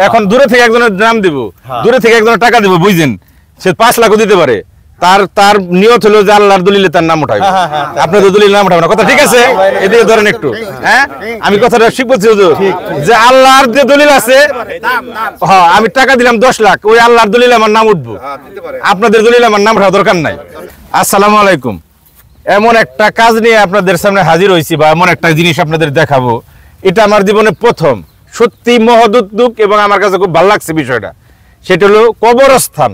এখন দূরে থেকে একজনের নাম দিব, দূরে থেকে একজনের টাকা দিব, বুঝছেন, সে 5 লাখও দিতে পারে, তার নিয়ত হলো যে আল্লাহর দলিলে তার নাম উঠাইবে, আপনাদের দলিলে নাম উঠাবে না। কথা ঠিক আছে? এদিকে ধরেন একটু, হ্যাঁ আমি কথাটা ঠিক বলছি হুজুর, যে আল্লাহর যে দলিল আছে, হ্যাঁ আমি টাকা দিলাম 10 লাখ, ওই আল্লাহর দলিলে আমার নাম উঠবো, আপনাদের দলিলে আমার নাম উঠার দরকার নাই। আসসালামু আলাইকুম। এমন একটা কাজ নিয়ে আপনাদের সামনে হাজির হয়েছি, বা এমন একটা জিনিস আপনাদের দেখাবো, এটা আমার জীবনে প্রথম, সত্যি মহৎ উদ্যোগ, এবং আমার কাছে খুব ভালো লাগছে বিষয়টা। সেটা হলো কবরস্থান।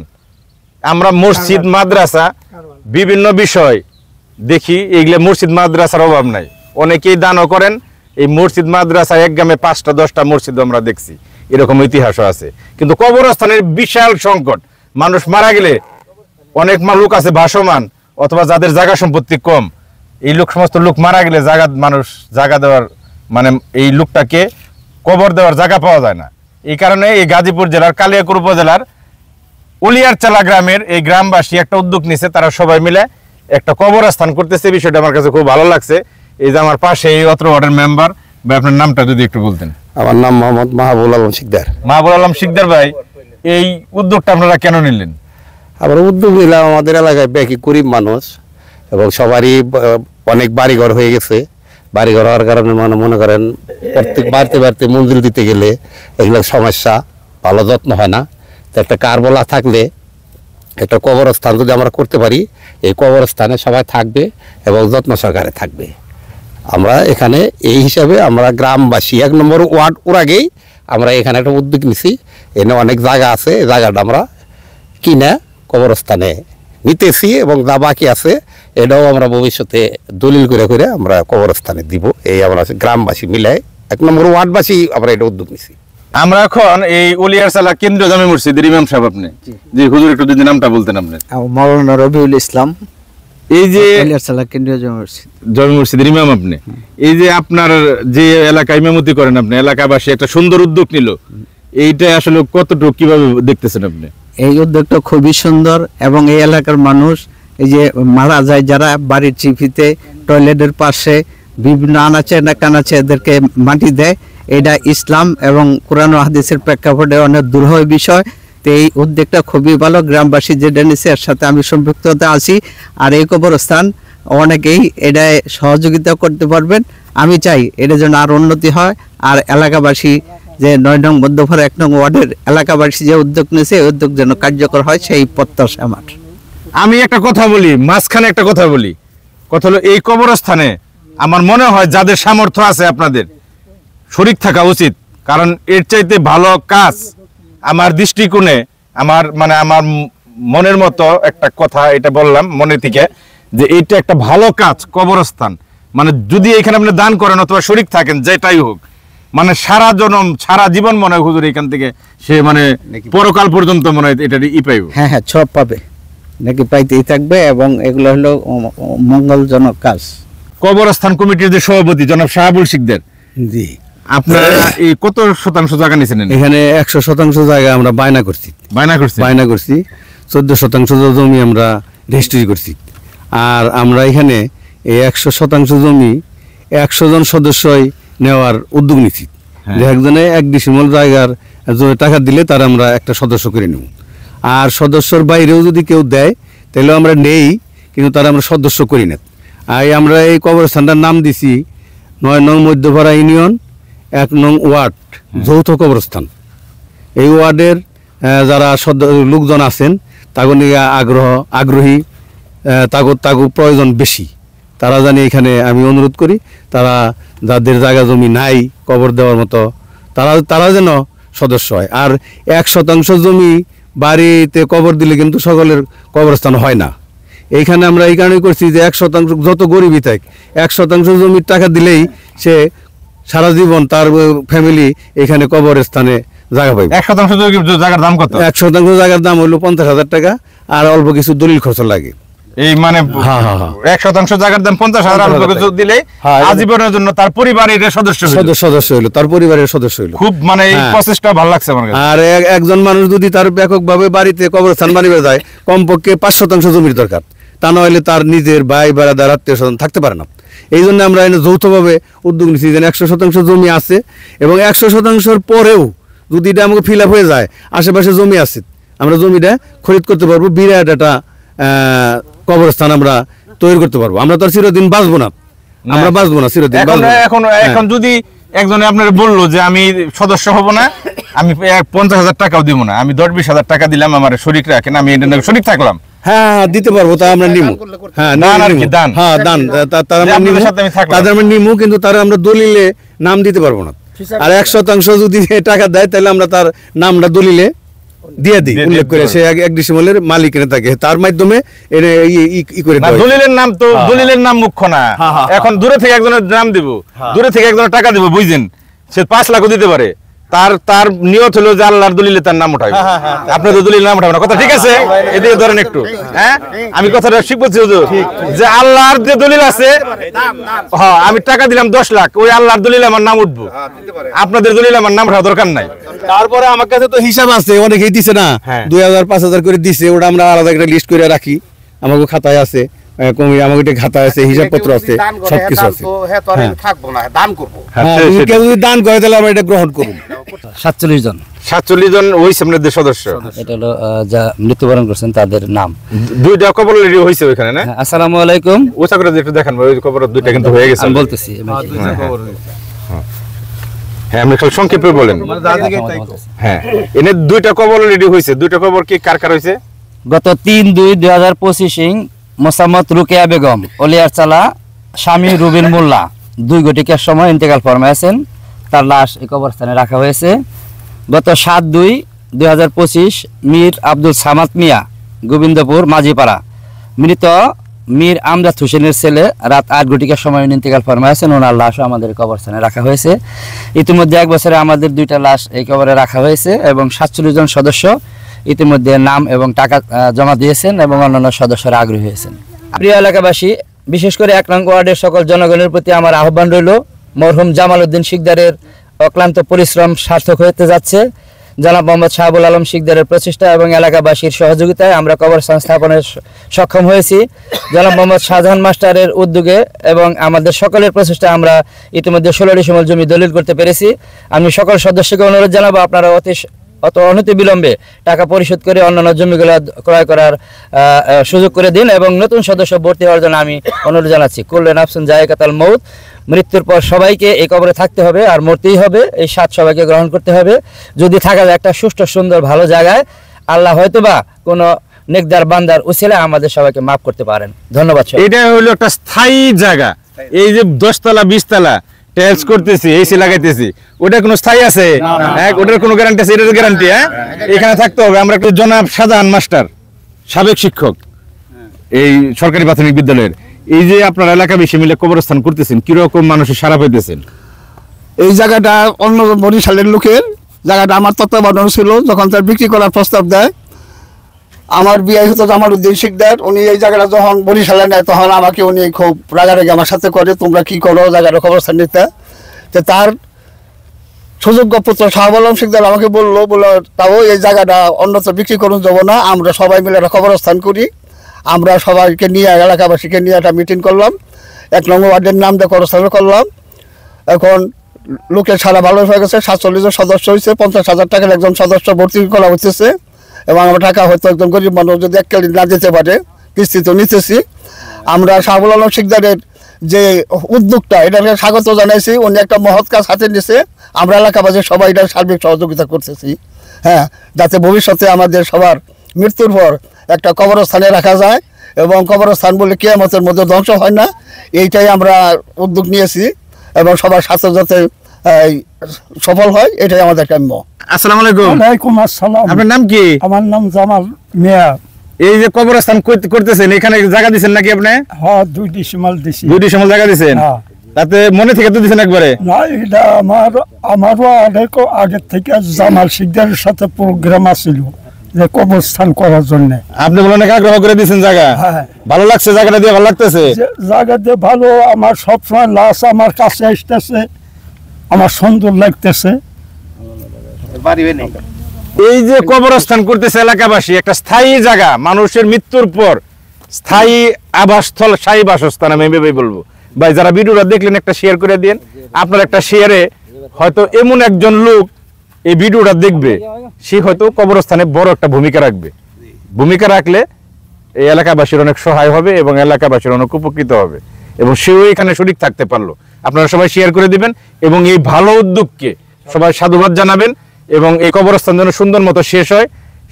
আমরা মসজিদ মাদ্রাসা বিভিন্ন বিষয় দেখি, এইগুলো মসজিদ মাদ্রাসার অভাব নাই, অনেকেই দানও করেন। এই মসজিদ মাদ্রাসা এক গ্রামে 5টা 10টা মসজিদ আমরা দেখছি, এরকম ইতিহাসও আছে। কিন্তু কবরস্থানের বিশাল সংকট, মানুষ মারা গেলে অনেক লোক আছে ভাসমান, অথবা যাদের জায়গা সম্পত্তি কম, এই সমস্ত লোক মারা গেলে মানুষ জায়গা দেওয়ার, মানে এই লোকটাকে কবর দেওয়ার জায়গা পাওয়া যায় না। এই কারণে এই গাজীপুর জেলার কালিয়াকৈর উপজেলার উলিয়ারচালা গ্রামের এই গ্রামবাসী একটা উদ্যোগ নিছে, তারা সবাই মিলে একটা কবরস্থান করতেছে। বিষয়টা আমার কাছে খুব ভালো লাগছে। এই যে আমার পাশে এই অত্র ওয়ার্ডের মেম্বার, ভাই আপনার নামটা যদি একটু বলতেন। আমার নাম মোহাম্মদ মাহবুব আলম শিকদার। মাহবুব আলম শিকদার ভাই, এই উদ্যোগটা আপনারা কেন নিলেন? আবার উদ্যোগ নিলাম, আমাদের এলাকায় বেশি গরিব মানুষ এবং সবারই অনেক বাড়িঘর হয়ে গেছে। বাড়িঘর হওয়ার কারণে মনে করেন প্রত্যেক বাড়িতে মঞ্জুরি দিতে গেলে এগুলো সমস্যা, ভালো যত্ন হয় না। তো একটা কারবলা থাকলে, একটা কবরস্থান যদি আমরা করতে পারি, এই কবরস্থানে সবাই থাকবে এবং যত্ন সহকারে থাকবে। আমরা এখানে এই হিসাবে আমরা গ্রামবাসী 1 নম্বর ওয়ার্ড ওর আগেই আমরা এখানে একটা উদ্যোগ নিছি। এনে অনেক জায়গা আছে, এই জায়গাটা আমরা কিনে কবরস্থানে নিতেছি, এবং যা বাকি আছে এটাও আমরা ভবিষ্যতে দলিল করে আমরা কবরস্থানে দিব। এই আমরা গ্রামবাসী মিলে 1 নম্বর ওয়ার্ডবাসী আমরা এটা উদ্যোগ নিছি। আমরা এখন এই উলিয়ারচালা কেন্দ্রীয় জামে মসজিদের ইমাম সাহেব, আপনি জি হুজুর একটু যদি নামটা বলতেন আপনি। মাওলানা রবিউল ইসলাম, এই যে উলিয়ারচালা কেন্দ্রীয় জামে মসজিদের ইমাম আপনি, এই যে আপনার যে এলাকায় ইমামতি করেন আপনি, এলাকাবাসী একটা সুন্দর উদ্যোগ নিল, এইটা আসলে কতটুকু কিভাবে দেখতেছেন আপনি? এই উদ্যোগটা খুবই সুন্দর, এবং এই এলাকার মানুষ এই যে মারা যায় যারা, বাড়ির চিপিতে টয়লেটের পাশে বিভিন্ন আনাচে না কানাচে এদেরকে মাটি দেয়, এটা ইসলাম এবং কোরআন ও হাদিসের প্রেক্ষাপটে অনেক দুরূহ বিষয়। তো এই উদ্যোগটা খুবই ভালো, গ্রামবাসী যেটা নিচ্ছে এর সাথে আমি সম্পৃক্ততা আছি। আর এই কবরস্থান অনেকেই এটা সহযোগিতা করতে পারবেন। আমি চাই এটা যেন আর উন্নতি হয়, আর এলাকাবাসী যে 9 নং মধ্যপাড়া 1 নং ওয়ার্ডের এলাকাবাসী যে উদ্যোগ নিয়েছে, এই উদ্যোগ যেন কার্যকর হয়, সেই প্রত্যাশা আমার। আমি একটা কথা বলি, মাঝখানে একটা কথা বলি, কথা হলো এই কবরস্থানে আমার মনে হয় যাদের সামর্থ্য আছে আপনাদের শরীক থাকা উচিত। কারণ এর চাইতে ভালো কাজ আমার দৃষ্টিকোণে, আমার মনের মতো একটা কথা, এটা বললাম মনে থেকে, যে এইটা একটা ভালো কাজ কবরস্থান। মানে যদি এখানে আপনি দান করেন অথবা শরীক থাকেন, যেটাই হোক, মানে সারা জীবন মনে হয় হুজুর এখান থেকে সে পরকাল পর্যন্ত মনে হয় এটা পাইব। হ্যাঁ, সব পাবে, নাকি পাইতেই থাকবে, এবং এগুলো হলো মঙ্গলজনক কাজ। কবরস্থান কমিটির যে সভাপতি জনাব শাহাবুল শিকদার, জি, আপনারা এই কত শতাংশ জায়গা নিয়েছেন? এখানে 100% জায়গা আমরা বায়না করছি। 14% জমি আমরা রেজিস্ট্রি করছি। আর আমরা এখানে এই 100% জমি 100 জন সদস্যই নেওয়ার উদ্যোগ নিচ্ছি। যে একজনে 1 ডিসিমল জায়গার টাকা দিলে তার আমরা একটা সদস্য করে নেব। আর সদস্যর বাইরেও যদি কেউ দেয় তাহলে আমরা নেই, কিন্তু তারা আমরা সদস্য করি না। আর আমরা এই কবরস্থানটার নাম দিছি 9 নং মধ্যপাড়া ইউনিয়ন 1 নং ওয়ার্ড যৌথ কবরস্থান। এই ওয়ার্ডের যারা লোকজন আছেন তাগো নিয়ে আগ্রহী, তাগো প্রয়োজন বেশি, তারা জানি এখানে আমি অনুরোধ করি, তারা যাদের জায়গা জমি নাই কবর দেওয়ার মতো, তারা যেন সদস্য হয়। আর 100% জমি বাড়িতে কবর দিলে কিন্তু সকলের কবরস্থান হয় না। এইখানে আমরা এই কারণেই করছি যে 100% যত গরিবই থাক, 100% জমির টাকা দিলেই সে সারা জীবন তার ফ্যামিলি এখানে কবরস্থানে জায়গা পাইবে। 100% জায়গার দাম কত? 100% জায়গার দাম হলো 50,000 টাকা, আর অল্প কিছু দলিল খরচ লাগে। এই 100% জায়গার দাম 50,000 দিলে আজীবনের জন্য তার পরিবারের সদস্য হইলো, তার পরিবারের সদস্য হইলো। খুব এই প্রসেসটা ভালো লাগছে আমার কাছে। আর একজন মানুষ যদি তার ব্যাপকভাবে বাড়িতে কবরস্থান বানিয়ে যায়, কমপক্ষে 5% জমির দরকার, তা না হলে তার নিজের ভাই বেড়াদার আত্মীয় স্বজন থাকতে পারে না। এই জন্য আমরা যৌথভাবে উদ্যোগ নিচ্ছি যে 100% জমি আছে, এবং 100%-র পরেও যদি এটা আমাকে ফিল আপ হয়ে যায়, আশেপাশে জমি আছে, আমরা জমিটা খরিদ করতে পারবো, বিরাট একটা কবরস্থান আমরা তৈরি করতে পারবো। আমরা তো আর চিরদিন বাঁচবো না, আমরা বাঁচবো না চিরদিন। এখন যদি একজনে আপনার বললো যে আমি সদস্য হব না, আমি 50,000 টাকাও দিব না, আমি 10-20,000 টাকা দিলাম, আমার শরীক রাখেন, আমি এটা শরীক থাকলাম, হ্যাঁ দিতে পারবো, তা আমরা নিমু। হ্যাঁ দান আর কি, দান। হ্যাঁ দান, তাদের আমরা নিমু, কিন্তু তারা আমরা দলিলে নাম দিতে পারবো না। আর 1% যদি টাকা দেয় তাহলে আমরা তার নামটা দলিলে দিয়ে দিই, উল্লেখ করে সে এক ডিসিমলের মালিক এনে থাকে, তার মাধ্যমে করে দলিলের নাম তো, দলিলের নাম মুখ্য না। এখন দূরে থেকে একজনের নাম দিব, দূরে থেকে একজনের টাকা দিব, বুঝছেন, সে 5 লাখও দিতে পারে, তার নিয়ত হলো যে আল্লাহর দলিলে তার নাম উঠাবে, আপনাদের দলিলে নাম উঠাবে না, কথা ঠিক আছে? এদিকে ধরেন একটু, হ্যাঁ আমি কথাটা ঠিক বলছি হুজুর, যে আল্লাহর যে দলিল আছে, হ্যাঁ আমি টাকা দিলাম 10 লাখ, ওই আল্লাহর দলিলে আমার নাম উঠবো, আপনাদের দলিলে আমার নাম উঠার দরকার নাই। তারপরে আমার কাছে তো হিসাব আছে, অনেকেই দিছে না, 2,000-5,000 করে দিছে, ওটা আমরা আলাদা একটা লিস্ট করে রাখি, আমাকে খাতায় আছে, আমাকে খাতায় আছে, হিসাবপত্র আছে, সবকিছু আছে। কেউ যদি দান করে তাহলে আমরা এটা গ্রহণ করব। 47 জন 47 জন হইছে আপনাদের সদস্য, এটা হলো যা মৃত্যুবরণ করছেন তাদের নাম। 2টা কবর রেডি হইছে ওখানে না? আসসালামু আলাইকুম, ওটা করে একটু দেখান, ওই কবর 2টা কিন্তু হয়ে গেছে, আমি বলতেছি। হ্যাঁ আপনি খালি সংক্ষেপে বলেন। হ্যাঁ এনে 2টা কবর রেডি হইছে, 2টা কবর কি কার কার হইছে? গত 3/2/2025 মোসাম্মদ রুকেয়া বেগম, অলিয়ার চালা, স্বামী রুবিন মোল্লা 2 ঘটিকার সময় ইন্তেকাল ফরমাইছেন, তার লাশ এই কবরস্থানে রাখা হয়েছে। গত 7/2/2025 মীর আব্দুল সামাদ মিয়া, গোবিন্দপুর মাঝিপাড়া, মৃত মীর আমজাদ হোসেনের ছেলে, রাত 8 ঘটিকার সময় ইন্তেকাল ফরমাইছেন, ওনার লাশও আমাদের কবরস্থানে রাখা হয়েছে। ইতিমধ্যে 1 বছরে আমাদের 2টা লাশ এই কবরে রাখা হয়েছে এবং 47 জন সদস্য ইতিমধ্যে নাম এবং টাকা জমা দিয়েছেন এবং অন্যান্য সদস্যরা আগ্রহী হয়েছেন। প্রিয় এলাকাবাসী, বিশেষ করে 1 নং ওয়ার্ডের সকল জনগণের প্রতি আমার আহ্বান রইল, মরহুম জামাল উদ্দিন শিকদারের অক্লান্ত পরিশ্রম সার্থক হতে যাচ্ছে। জনাব মোহাম্মদ শাহাবুল আলম শিকদারের প্রচেষ্টা এবং এলাকাবাসীর সহযোগিতায় আমরা কবরস্থান স্থাপনে সক্ষম হয়েছি। জনাব মোহাম্মদ শাহজাহান মাস্টারের উদ্যোগে এবং আমাদের সকলের প্রচেষ্টা আমরা ইতিমধ্যে 16 ডিসিমল জমি দলিল করতে পেরেছি। আমি সকল সদস্যকে অনুরোধ জানাবো, আপনারা অনতি বিলম্বে টাকা পরিশোধ করে অন্যান্য জমিগুলো ক্রয় করার সুযোগ করে দিন এবং নতুন সদস্য ভর্তি হওয়ার জন্য আমি অনুরোধ জানাচ্ছি। কুল্লু নাফসুন যায়কাতুল মউত, মৃত্যুর পর সবাইকে এই কবরে থাকতে হবে আর মরতেই হবে, এই স্বাদ সবাইকে গ্রহণ করতে হবে। যদি থাকা যায় একটা সুষ্ঠু সুন্দর ভালো জায়গায়, আল্লাহ হয়তোবা কোনো নেকদার বান্দার উসিলায় আমাদের সবাইকে মাফ করতে পারেন। ধন্যবাদ। এটা হলো একটা স্থায়ী জায়গা, এই যে 10 তলা 20 তলা টাইলস করতেছি, এসি লাগাইতেছি, ওটা কোনো স্থায়ী আছে? ওটার কোনো গ্যারান্টি আছে? এটার গ্যারান্টি এখানে থাকতে হবে। আমরা একটু জনাব শাহজাহান মাস্টার, সাবেক শিক্ষক এই সরকারি প্রাথমিক বিদ্যালয়ের, এই যে আপনার এলাকা বেশি মিলে কবরস্থান করতেছেন, কিরকম মানুষের সাড়া পাইতেছেন? এই জায়গাটা অন্য বরিশালের লোকের জায়গাটা আমার তত্ত্বাবধান ছিল, যখন তার বিক্রি করার প্রস্তাব দেয়, আমার বিয়ে হতো জামাল উদ্দিন শিকদার, উনি এই জায়গাটা যখন বরিশালে নেয় তখন আমাকে উনি খুব রাগারাগি আমার সাথে করে, তোমরা কি করো জায়গাটা কবরস্থান নিতে। তো তার সুযোগ্য পুত্র শাহাবুল আলম শিকদার আমাকে বললো তাও এই জায়গাটা অন্যত্র বিক্রি করুন যাবো না, আমরা সবাই মিলে একটা কবরস্থান করি। আমরা সবাইকে নিয়ে, এলাকাবাসীকে নিয়ে একটা মিটিং করলাম, 1 নং ওয়ার্ডের নাম দিয়ে কবরস্থান করলাম। এখন লোকের সারা ভালো হয়ে গেছে, 47 জন সদস্য হয়েছে, 50,000 টাকার একজন সদস্য ভর্তি করা হচ্ছে এবং আমার টাকা হয়তো একজন গরিব মানুষ যদি 1 কেজি না দিতে পারে, কিস্তি তো নিতেছি। আমরা শাহাবুল আলম শিকদারের যে উদ্যোগটা, এটাকে স্বাগত জানাইছি, উনি একটা মহৎ কাজ হাতে নিছে, আমরা এলাকাবাসী সবাই এটা সার্বিক সহযোগিতা করতেছি, হ্যাঁ, যাতে ভবিষ্যতে আমাদের সবার মৃত্যুর পর একটা কবরস্থানে রাখা যায় এবং কবরস্থান বলে কিয়ামতের মধ্যে ধ্বংস হয় না, এইটাই আমরা উদ্যোগ নিয়েছি এবং সবার সাথে যাতে সফল হয়, এটাই আমাদের কাম্য। আসসালামু আলাইকুম। ওয়ালাইকুম আসসালাম। আপনার নাম কি? আমার নাম জামাল মিয়া। এই যে কবরস্থান করতেছেন, এখানে জায়গা দিচ্ছেন নাকি আপনি? হ্যাঁ, 2 ডিসিমাল দিছি। 2 ডিসিমাল জায়গা দিচ্ছেন? তাতে মনে থেকে তো দিচ্ছেন একবারে? না, এটা আমারও আগে থেকে জামাল শিকদারের সাথে প্রোগ্রাম আছিল যে কবরস্থান করার জন্য। আপনি বলেন অনেক আগ্রহ করে দিচ্ছেন জায়গা? হ্যাঁ। ভালো লাগছে জায়গাটা দিয়ে? ভালো লাগতেছে জায়গা দিয়ে? ভালো, আমার সবসময় লাশ আমার কাছে আসতেছে, আমার সুন্দর লাগতেছে। এই যে কবরস্থান করতেছে এলাকাবাসী, একটা স্থায়ী জায়গা, মানুষের মৃত্যুর পর স্থায়ী আবাসস্থল, স্থায়ী বাসস্থান আমি এভাবেই বলবো। ভাই যারা ভিডিওটা দেখলেন একটা শেয়ার করে দিন। আপনার একটা শেয়ারে হয়তো এমন একজন লোক এই ভিডিওটা দেখবে সে হয়তো কবরস্থানে বড় একটা ভূমিকা রাখবে। ভূমিকা রাখলে এই এলাকাবাসীর অনেক সহায় হবে এবং এলাকাবাসীর অনেক উপকৃত হবে এবং সেও এখানে শরীক থাকতে পারলো। আপনারা সবাই শেয়ার করে দিবেন এবং এই ভালো উদ্যোগকে সবাই সাধুবাদ জানাবেন এবং এই কবরস্থান যেন সুন্দর মতো শেষ হয়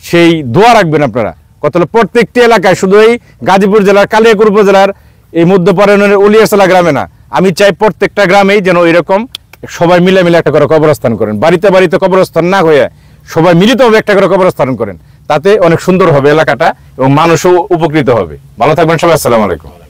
সেই দোয়া রাখবেন আপনারা। কত হলো প্রত্যেকটি এলাকায়, শুধু এই গাজীপুর জেলার কালিয়াকৈর উপজেলার এই মধ্যপাড়ায়নের উলিয়ারসালা গ্রামে না, আমি চাই প্রত্যেকটা গ্রামেই যেন এরকম সবাই মিলে একটা করে কবরস্থান করেন। বাড়িতে বাড়িতে কবরস্থান না হয়ে সবাই মিলিতভাবে একটা করে কবরস্থান করেন, তাতে অনেক সুন্দর হবে এলাকাটা এবং মানুষও উপকৃত হবে। ভালো থাকবেন সবাই, আসসালামু আলাইকুম।